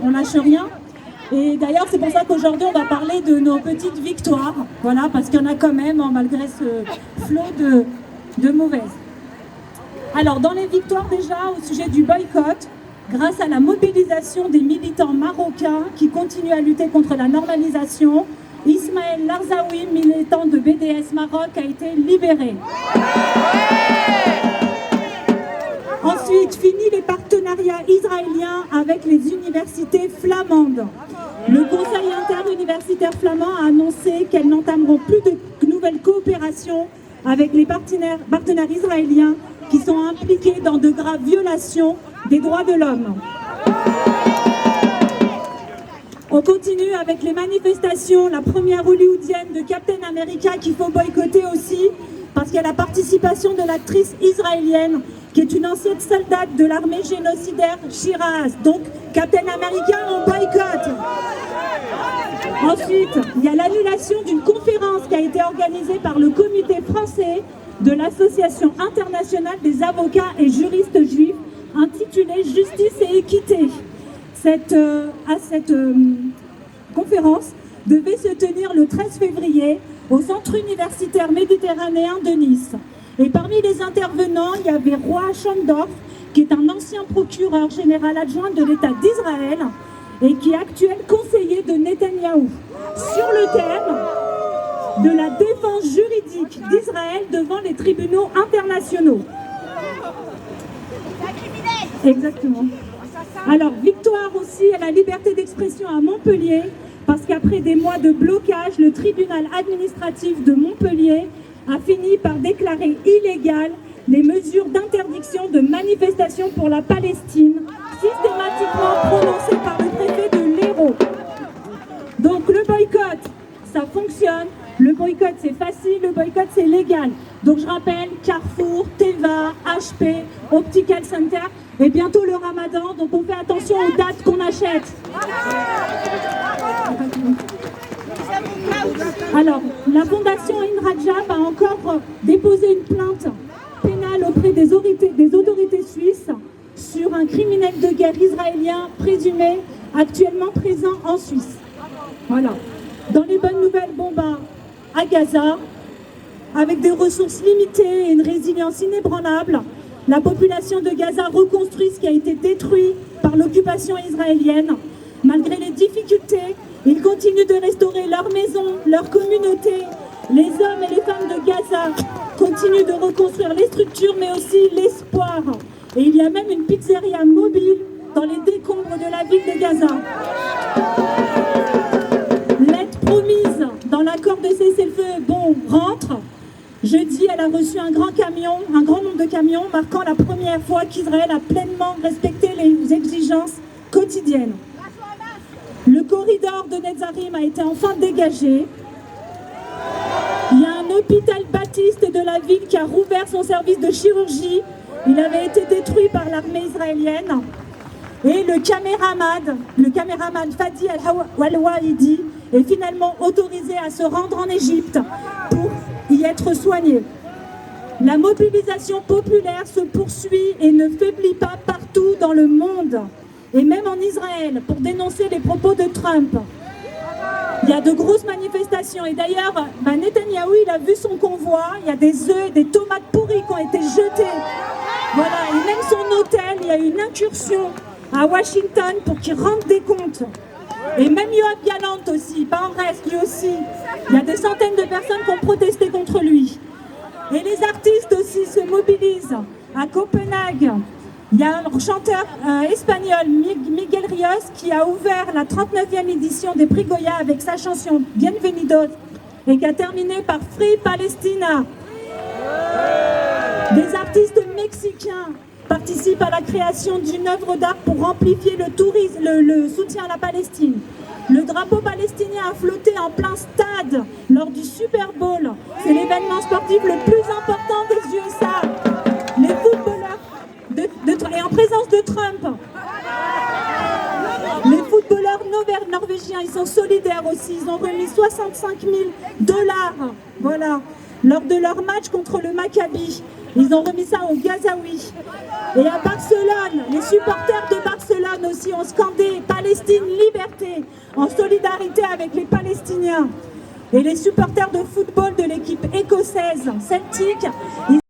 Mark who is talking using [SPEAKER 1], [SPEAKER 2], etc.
[SPEAKER 1] on lâche rien. Et d'ailleurs, c'est pour ça qu'aujourd'hui, on va parler de nos petites victoires. Voilà, parce qu'il y en a quand même, hein, malgré ce flot de mauvaises. Alors, dans les victoires déjà, au sujet du boycott, grâce à la mobilisation des militants marocains qui continuent à lutter contre la normalisation, Ismaël Larzaoui, militant de BDS Maroc, a été libéré. Ensuite, fini les partenariats israéliens avec les universités flamandes. Le Conseil interuniversitaire flamand a annoncé qu'elles n'entameront plus de nouvelles coopérations avec les partenaires israéliens qui sont impliqués dans de graves violations des droits de l'homme. On continue avec les manifestations, la première hollywoodienne de Captain America qu'il faut boycotter aussi, parce qu'il y a la participation de l'actrice israélienne, qui est une ancienne soldate de l'armée génocidaire Shiraz. Donc, Captain America, on boycotte. Ensuite, il y a l'annulation d'une conférence qui a été organisée par le comité français de l'Association internationale des avocats et juristes juifs, intitulée Justice et équité. Cette conférence devait se tenir le 13 février au Centre universitaire méditerranéen de Nice. Et parmi les intervenants, il y avait Roy Schandorf, qui est un ancien procureur général adjoint de l'État d'Israël et qui est actuel conseiller de Netanyahou, sur le thème de la défense juridique d'Israël devant les tribunaux internationaux. Exactement. Alors, victoire aussi à la liberté d'expression à Montpellier, parce qu'après des mois de blocage, le tribunal administratif de Montpellier a fini par déclarer illégales les mesures d'interdiction de manifestation pour la Palestine, systématiquement prononcées par le préfet de l'Hérault. Donc le boycott, ça fonctionne. Le boycott, c'est facile. Le boycott, c'est légal. Donc je rappelle, Carrefour, Teva, HP, Optical Center, et bientôt le Ramadan. Donc on fait attention aux dates qu'on achète. Alors, la fondation Inrajab a encore déposé une plainte pénale auprès des autorités suisses sur un criminel de guerre israélien présumé actuellement présent en Suisse. Voilà. Dans les bonnes nouvelles, à Gaza, avec des ressources limitées et une résilience inébranlable, la population de Gaza reconstruit ce qui a été détruit par l'occupation israélienne. Malgré les difficultés, ils continuent de restaurer leurs maisons, leur communauté. Les hommes et les femmes de Gaza continuent de reconstruire les structures, mais aussi l'espoir. Et il y a même une pizzeria mobile dans les décombres de la ville de Gaza. L'aide promise dans l'accord de cessez-le-feu, rentre. Jeudi, elle a reçu un grand nombre de camions, marquant la première fois qu'Israël a pleinement respecté les exigences quotidiennes. Le corridor de Netzarim a été enfin dégagé. Il y a un hôpital baptiste de la ville qui a rouvert son service de chirurgie. Il avait été détruit par l'armée israélienne. Et le caméraman Fadi Al-Wahidi est finalement autorisé à se rendre en Égypte pour y être soigné. La mobilisation populaire se poursuit et ne faiblit pas partout dans le monde. Et même en Israël, pour dénoncer les propos de Trump. Il y a de grosses manifestations. Et d'ailleurs, Netanyahou, il a vu son convoi. Il y a des œufs et des tomates pourries qui ont été jetées. Voilà, et même son hôtel, il y a eu une incursion à Washington pour qu'il rende des comptes. Et même Yoav Gallant aussi, pas en reste, lui aussi. Il y a des centaines de personnes qui ont protesté contre lui. Et les artistes aussi se mobilisent. À Copenhague, il y a un chanteur espagnol, Miguel Rios, qui a ouvert la 39e édition des Prix Goya avec sa chanson Bienvenidos et qui a terminé par Free Palestina. Des artistes mexicains participent à la création d'une œuvre d'art pour amplifier le tourisme, le soutien à la Palestine. Le drapeau palestinien a flotté en plein stade lors du Super Bowl. C'est l'événement sportif le plus important des USA. Les footballeurs, et en présence de Trump, les footballeurs norvégiens, ils sont solidaires aussi. Ils ont remis 65 000 $, voilà, lors de leur match contre le Maccabi. Ils ont remis ça aux Gazaouis. Et à Barcelone, les supporters de Barcelone Barcelone aussi ont scandé « Palestine, liberté » en solidarité avec les Palestiniens. Et les supporters de football de l'équipe écossaise Celtic,